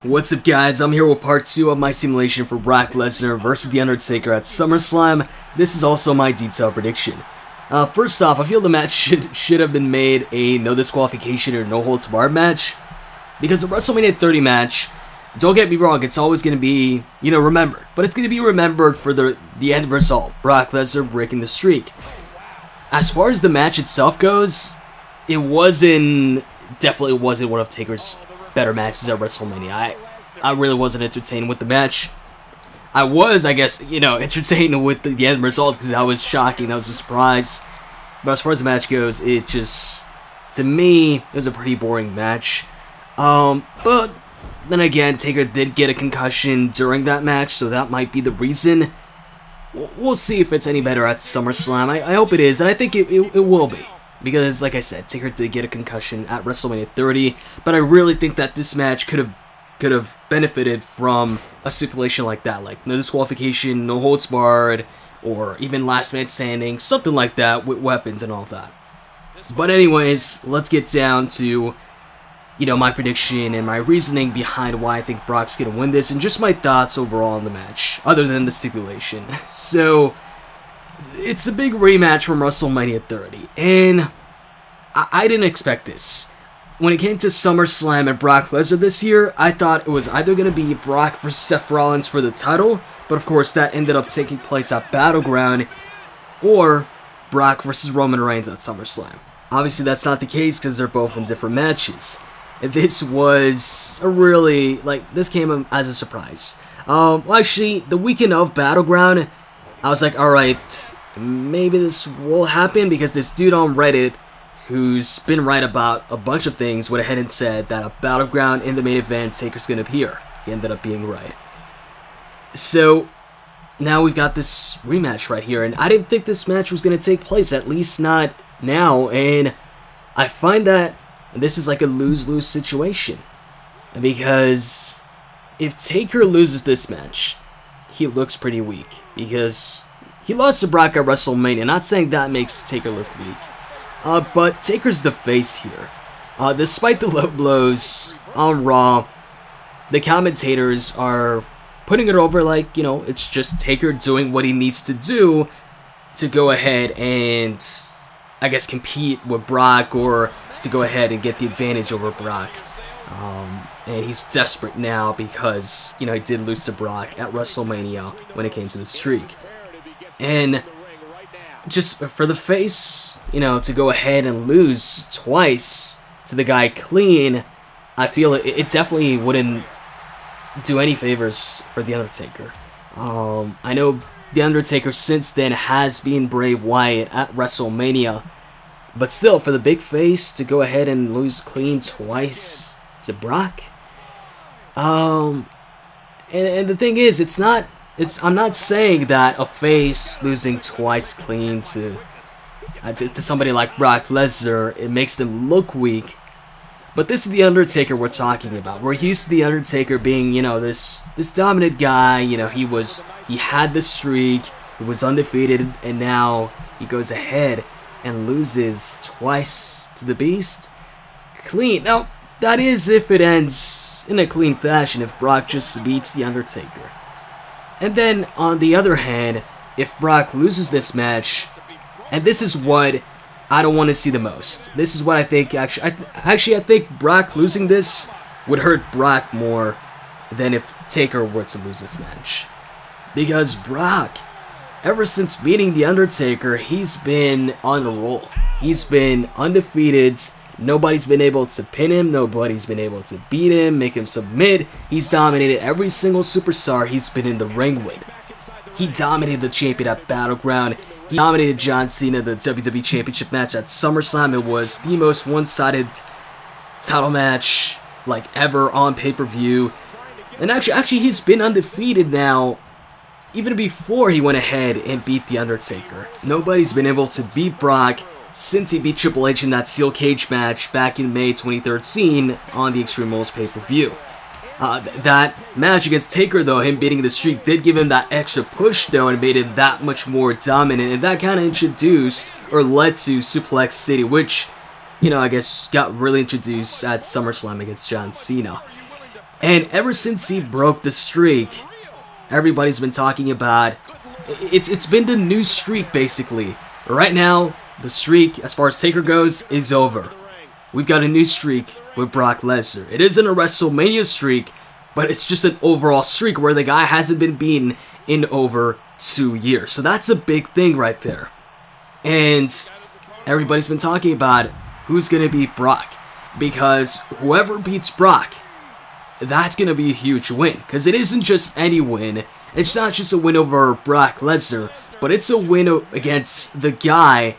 What's up guys, I'm here with part 2 of my simulation for Brock Lesnar versus The Undertaker at SummerSlam. This is also my detailed prediction. First off, I feel the match should have been made a no disqualification or no holds barred match. Because the WrestleMania 30 match, don't get me wrong, it's always going to be, remembered. But it's going to be remembered for the end result, Brock Lesnar breaking the streak. As far as the match itself goes, definitely wasn't one of Taker's better matches at WrestleMania. I really wasn't entertained with the match. I was, entertained with the end result because that was shocking. That was a surprise. But as far as the match goes, to me, it was a pretty boring match. But then again, Taker did get a concussion during that match, so that might be the reason. We'll see if it's any better at SummerSlam. I hope it is, and I think it will be. Because, like I said, Taker did get a concussion at WrestleMania 30, but I really think that this match could have benefited from a stipulation like that, like no disqualification, no holds barred, or even last man standing, something like that with weapons and all of that. But anyways, let's get down to, my prediction and my reasoning behind why I think Brock's gonna win this, and just my thoughts overall on the match, other than the stipulation. So, it's a big rematch from WrestleMania 30, and I didn't expect this. When it came to SummerSlam and Brock Lesnar this year, I thought it was either going to be Brock versus Seth Rollins for the title, but of course that ended up taking place at Battleground, or Brock versus Roman Reigns at SummerSlam. Obviously that's not the case because they're both in different matches. This was this came as a surprise. Actually, the weekend of Battleground, I was like, alright, maybe this will happen, because this dude on Reddit, who's been right about a bunch of things, went ahead and said that a Battleground in the main event, Taker's gonna appear. He ended up being right. So, now we've got this rematch right here, and I didn't think this match was gonna take place, at least not now, and I find that this is like a lose-lose situation. Because if Taker loses this match, he looks pretty weak, because he lost to Brock at WrestleMania. Not saying that makes Taker look weak, but Taker's the face here. Despite the low blows on Raw, the commentators are putting it over like, it's just Taker doing what he needs to do to go ahead and, compete with Brock, or to go ahead and get the advantage over Brock. And he's desperate now because, he did lose to Brock at WrestleMania when it came to the streak. And just for the face, to go ahead and lose twice to the guy clean, I feel it definitely wouldn't do any favors for The Undertaker. I know The Undertaker since then has been Bray Wyatt at WrestleMania, but still, for the big face to go ahead and lose clean twice to Brock, and the thing is, I'm not saying that a face losing twice clean to somebody like Brock Lesnar, it makes them look weak. But this is The Undertaker we're talking about. We're used to The Undertaker being, this dominant guy. He had the streak, he was undefeated, and now he goes ahead and loses twice to the Beast clean. Now, that is if it ends in a clean fashion, if Brock just beats The Undertaker. And then, on the other hand, if Brock loses this match, and this is what I don't want to see the most. This is what I think, I think Brock losing this would hurt Brock more than if Taker were to lose this match. Because Brock, ever since beating The Undertaker, he's been on a roll. He's been undefeated. Nobody's been able to pin him. Nobody's been able to beat him, make him submit. He's dominated every single superstar he's been in the ring with. He dominated the champion at Battleground. He dominated John Cena, the WWE Championship match at SummerSlam. It was the most one-sided title match ever on pay-per-view. And actually, he's been undefeated now, even before he went ahead and beat The Undertaker. Nobody's been able to beat Brock since he beat Triple H in that steel cage match back in May 2013 on the Extreme Rules pay-per-view. That match against Taker, though, him beating the streak, did give him that extra push, though, and made him that much more dominant, and that kind of introduced, or led to Suplex City, which, got really introduced at SummerSlam against John Cena. And ever since he broke the streak, everybody's been talking about it's been the new streak basically. Right now, the streak as far as Taker goes is over. We've got a new streak with Brock Lesnar. It isn't a WrestleMania streak, but it's just an overall streak where the guy hasn't been beaten in over 2 years. So that's a big thing right there. And everybody's been talking about who's going to beat Brock. Because whoever beats Brock, that's going to be a huge win. Because it isn't just any win. It's not just a win over Brock Lesnar, but it's a win against the guy,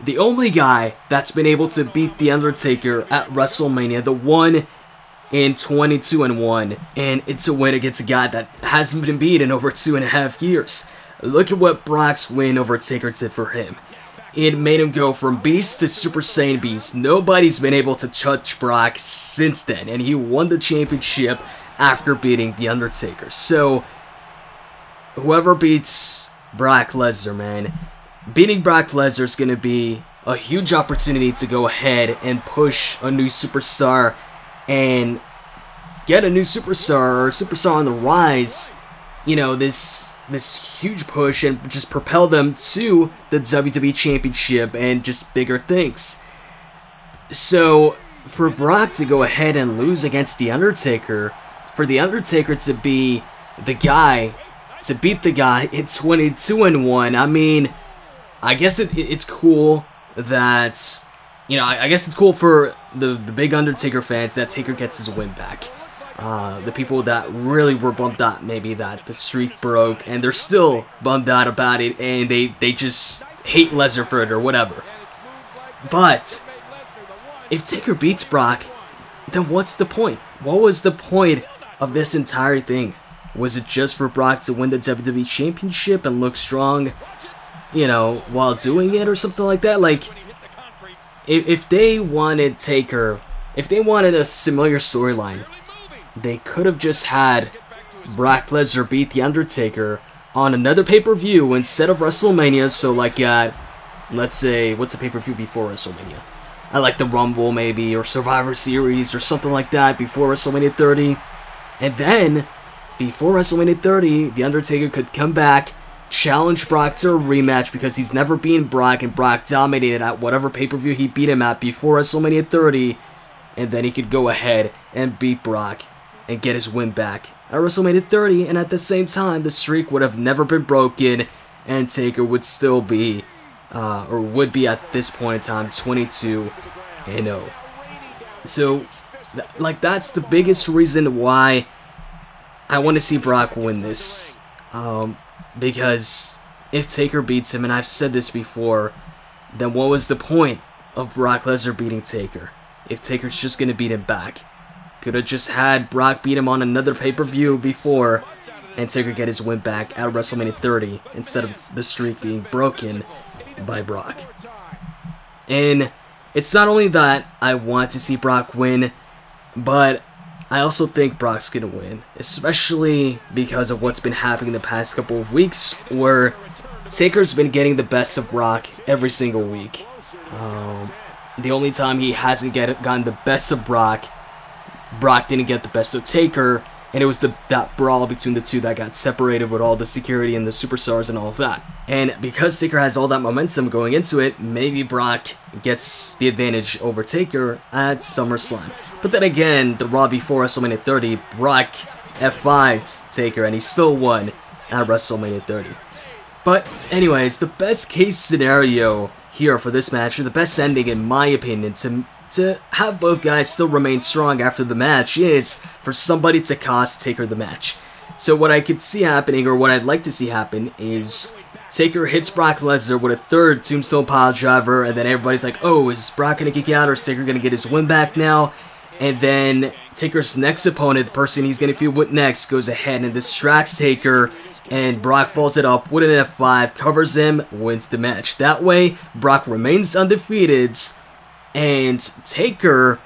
the only guy that's been able to beat The Undertaker at WrestleMania, the one in 22-1, and it's a win against a guy that hasn't been beat in over 2.5 years. Look at what Brock's win over Taker did for him. It made him go from Beast to Super Saiyan Beast. Nobody's been able to touch Brock since then, and he won the championship after beating The Undertaker. So, whoever beats Brock Lesnar, man, beating Brock Lesnar is going to be a huge opportunity to go ahead and push a new superstar and get a new superstar or superstar on the rise, you know, this huge push and just propel them to the WWE Championship and just bigger things. So, for Brock to go ahead and lose against The Undertaker, for The Undertaker to be the guy, to beat the guy in 22-1, I mean, I guess it's cool that, you know, I guess it's cool for the big Undertaker fans that Taker gets his win back. The people that really were bummed out maybe that the streak broke, and they're still bummed out about it, and they just hate Lesnar for it or whatever. But if Taker beats Brock, then what's the point? What was the point of this entire thing? Was it just for Brock to win the WWE Championship and look strong, you know, while doing it or something like that? Like, if they wanted Taker, if they wanted a similar storyline, they could have just had Brock Lesnar beat The Undertaker on another pay-per-view instead of WrestleMania. So, like, let's say, what's a pay-per-view before WrestleMania? I like the Rumble, maybe, or Survivor Series, or something like that before WrestleMania 30. And then, before WrestleMania 30, The Undertaker could come back, challenge Brock to a rematch because he's never beaten Brock, and Brock dominated at whatever pay-per-view he beat him at before WrestleMania 30, and then he could go ahead and beat Brock and get his win back at WrestleMania 30, and at the same time, the streak would have never been broken, and Taker would still be, or would be at this point in time, 22-0. So, like, that's the biggest reason why I want to see Brock win this. Because if Taker beats him, and I've said this before, then what was the point of Brock Lesnar beating Taker? If Taker's just going to beat him back. Could have just had Brock beat him on another pay-per-view before, and Taker get his win back at WrestleMania 30, instead of the streak being broken by Brock. And it's not only that I want to see Brock win, but I also think Brock's gonna win, especially because of what's been happening the past couple of weeks, where Taker's been getting the best of Brock every single week. The only time he hasn't gotten the best of Brock didn't get the best of Taker, and it was that brawl between the two that got separated with all the security and the superstars and all of that. And because Taker has all that momentum going into it, maybe Brock gets the advantage over Taker at SummerSlam. But then again, the Raw before WrestleMania 30, Brock F5'd Taker, and he still won at WrestleMania 30. But anyways, the best case scenario here for this match, or the best ending in my opinion, to have both guys still remain strong after the match, is for somebody to cost Taker the match. So what I could see happening, or what I'd like to see happen, is Taker hits Brock Lesnar with a third Tombstone Piledriver, and then everybody's like, oh, is Brock going to kick out, or is Taker going to get his win back now? And then Taker's next opponent, the person he's going to feud with next, goes ahead and distracts Taker, and Brock follows it up with an F5, covers him, wins the match. That way, Brock remains undefeated, and Taker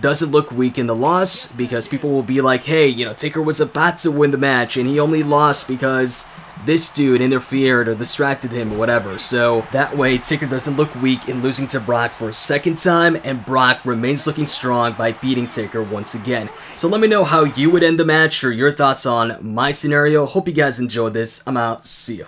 doesn't look weak in the loss, because people will be like, hey, you know, Taker was about to win the match, and he only lost because this dude interfered or distracted him or whatever. So that way Taker doesn't look weak in losing to Brock for a second time, and Brock remains looking strong by beating Taker once again. So let me know how you would end the match or your thoughts on my scenario. Hope you guys enjoyed this. I'm out. See ya.